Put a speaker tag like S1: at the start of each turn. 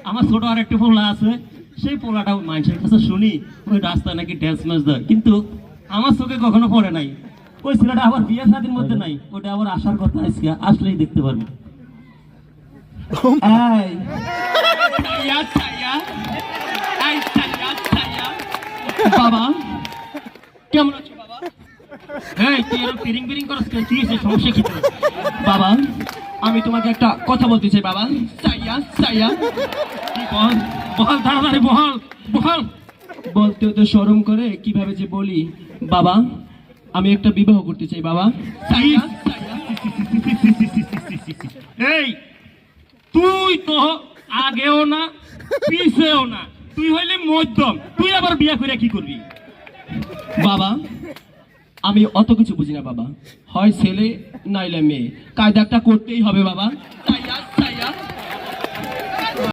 S1: আমার ছোট আর একটা পোলা আছে, সেই পোলাটা মানুষের কাছে শুনি ওই রাস্তায় নাকি ড্যান্স ম্যাচ দেয়, কিন্তু আমার চোখে কখনো পড়ে নাই। ওই ছেলেটা আবার বিয়ে শাদীর মধ্যে নাই, ওটা আবার আসার কথা, আজকে আসলেই দেখতে পারবে। এই ছায়া ছায়া, এই ছায়া ছায়া। বাবা কেমন আছো বাবা? এই তুই এরকম পিরিং পিরিং করছ কেন? কি হয়েছে, সমস্যা কি তোর? বাবা আমি তোমাকে একটা কথা বলতে চাই বাবা। ছায়া ছায়া, কি বল বল, তাড়াতাড়ি বল বল। বলতে তো শরম করে, কিভাবে যে বলি। বাবা আমি একটা বিবাহ করতে চাই বাবা। ছায়া ছায়া। এই তুই তো আগেও না পিছেও না, তুই হইলে মধ্যম, তুই আবার বিয়ে করে কি করবি? বাবা আমি অত কিছু বুঝি না বাবা, হয় ছেলে নাইলে মেয়ে, কায়দা একটা করতেই হবে বাবা।